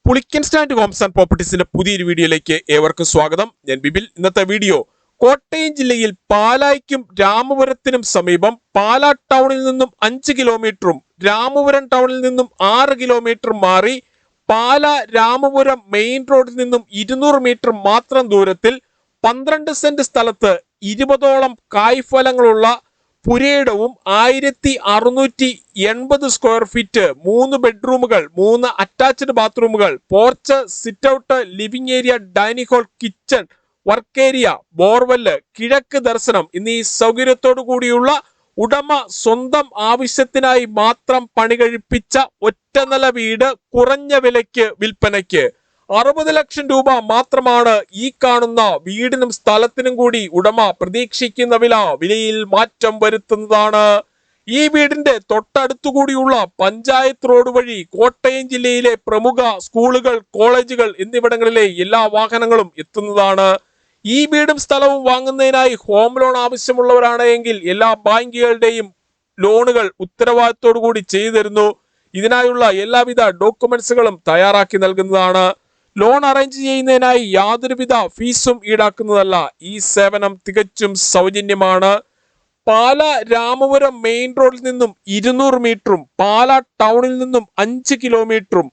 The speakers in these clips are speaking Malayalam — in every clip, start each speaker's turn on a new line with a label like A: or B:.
A: പുളിക്കൻ സ്റ്റാൻഡ് ഹോംസ് ആൻഡ് പ്രോപ്പർട്ടീസിന്റെ പുതിയൊരു വീഡിയോയിലേക്ക് ഏവർക്കും സ്വാഗതം. ഞാൻ ബിബിൽ. ഇന്നത്തെ വീഡിയോ കോട്ടയം ജില്ലയിൽ പാലായ്ക്കും രാമപുരത്തിനും സമീപം പാലാ ടൗണിൽ നിന്നും 5 കിലോമീറ്ററും രാമപുരം ടൗണിൽ നിന്നും 6 കിലോമീറ്ററും മാറി പാലാ രാമപുരം മെയിൻ റോഡിൽ നിന്നും 200 മീറ്റർ മാത്രം ദൂരത്തിൽ 12 സെന്റ് സ്ഥലത്ത് 20ഓളം കായ്ഫലങ്ങളുള്ള പുരയിടവും 1680 സ്ക്വയർ ഫീറ്റ് 3 ബെഡ്റൂമുകൾ 3 അറ്റാച്ച്ഡ് ബാത്റൂമുകൾ porch sit out living area dining hall kitchen work area borewell കിഴക്ക് ദർശനം എന്നീ സൗകര്യത്തോടു കൂടിയുള്ള ഉടമ സ്വന്തം ആവശ്യത്തിനായി മാത്രം പണി കഴിപ്പിച്ച ഒറ്റനില വീട് കുറഞ്ഞ വിലയ്ക്ക് വിൽപ്പനയ്ക്ക് 60 ലക്ഷം രൂപ മാത്രമാണ് ഈ കാണുന്ന വീടിനും സ്ഥലത്തിനും കൂടി ഉടമ പ്രതീക്ഷിക്കുന്ന വിലയിൽ മാറ്റം വരുത്തുന്നതാണ്. ഈ വീടിന്റെ തൊട്ടടുത്തുകൂടിയുള്ള പഞ്ചായത്ത് റോഡ് വഴി കോട്ടയം ജില്ലയിലെ പ്രമുഖ സ്കൂളുകൾ കോളേജുകൾ എന്നിവിടങ്ങളിലെ എല്ലാ വാഹനങ്ങളും എത്തുന്നതാണ്. ഈ വീടും സ്ഥലവും വാങ്ങുന്നതിനായി ഹോം ലോൺ ആവശ്യമുള്ളവരാണ് എങ്കിൽ എല്ലാ ബാങ്കുകളുടെയും ലോണുകൾ ഉത്തരവാദിത്തോടു കൂടി ചെയ്തു തരുന്നു. ഇതിനായുള്ള എല്ലാവിധ ഡോക്യുമെന്റ്സുകളും തയ്യാറാക്കി നൽകുന്നതാണ്. ലോൺ അറേഞ്ച് ചെയ്യുന്നതിനായി യാതൊരുവിധ ഫീസും ഈടാക്കുന്നതല്ല. ഈ സേവനം തികച്ചും സൗജന്യമാണ്. പാലാ രാമപുരം മെയിൻ റോഡിൽ നിന്നും 200 മീറ്ററും പാലാ ടൗണിൽ നിന്നും 5 കിലോമീറ്ററും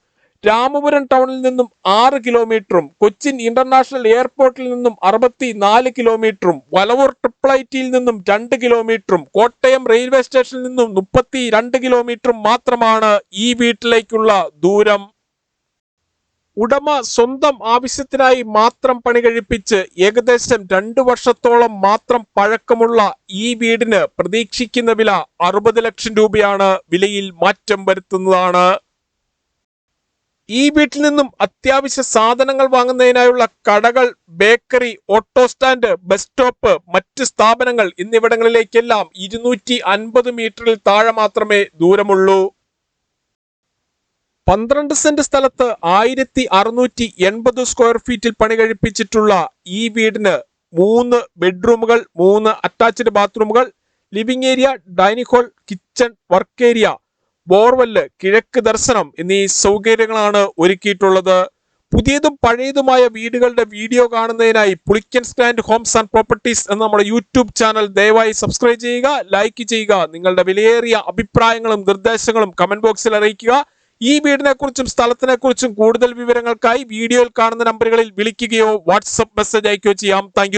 A: രാമപുരം ടൗണിൽ നിന്നും 6 കിലോമീറ്ററും കൊച്ചിൻ ഇന്റർനാഷണൽ എയർപോർട്ടിൽ നിന്നും 64 കിലോമീറ്ററും വലവൂർ ട്രിപ്പിൾ ഐറ്റിയിൽ നിന്നും 2 കിലോമീറ്ററും കോട്ടയം റെയിൽവേ സ്റ്റേഷനിൽ നിന്നും 32 കിലോമീറ്ററും മാത്രമാണ് ഈ വീട്ടിലേക്കുള്ള ദൂരം. ഉടമ സ്വന്തം ആവശ്യത്തിനായി മാത്രം പണി കഴിപ്പിച്ച് ഏകദേശം 2 വർഷത്തോളം മാത്രം പഴക്കമുള്ള ഈ വീടിന് പ്രതീക്ഷിക്കുന്ന വില 60 ലക്ഷം രൂപയാണ്. വിലയിൽ മാറ്റം വരുത്തുന്നതാണ്. ഈ വീട്ടിൽ നിന്നും അത്യാവശ്യ സാധനങ്ങൾ വാങ്ങുന്നതിനായുള്ള കടകൾ, bakery, auto stand, bus stop, മറ്റ് സ്ഥാപനങ്ങൾ എന്നിവിടങ്ങളിലേക്കെല്ലാം 250 മീറ്ററിൽ താഴെ മാത്രമേ ദൂരമുള്ളൂ. 12 സെന്റ് സ്ഥലത്ത് 1680 സ്ക്വയർ ഫീറ്റിൽ പണി കഴിപ്പിച്ചിട്ടുള്ള ഈ വീടിന് 3 ബെഡ്റൂമുകൾ 3 അറ്റാച്ച്ഡ് ബാത്റൂമുകൾ living area dining hall kitchen work area borewell കിഴക്ക് ദർശനം എന്നീ സൗകര്യങ്ങളാണ് ഒരുക്കിയിട്ടുള്ളത്. പുതിയതും പഴയതുമായ വീടുകളുടെ വീഡിയോ കാണുന്നതിനായി Pulickan stand Holmes and properties എന്ന നമ്മുടെ യൂട്യൂബ് ചാനൽ ദയവായി സബ്സ്ക്രൈബ് ചെയ്യുക, ലൈക്ക് ചെയ്യുക. നിങ്ങളുടെ വിലയേറിയ അഭിപ്രായങ്ങളും നിർദ്ദേശങ്ങളും കമന്റ് ബോക്സിൽ അറിയിക്കുക. ഈ വീടിനെ കുറിച്ചും സ്ഥലത്തിനെ കുറിച്ചും കൂടുതൽ വിവരങ്ങൾക്കായി വീഡിയോയിൽ കാണുന്ന നമ്പറുകളിൽ വിളിക്കുകയോ വാട്സ്ആപ്പ് മെസ്സേജ് അയക്കുകയോ ചെയ്യാം. താങ്ക്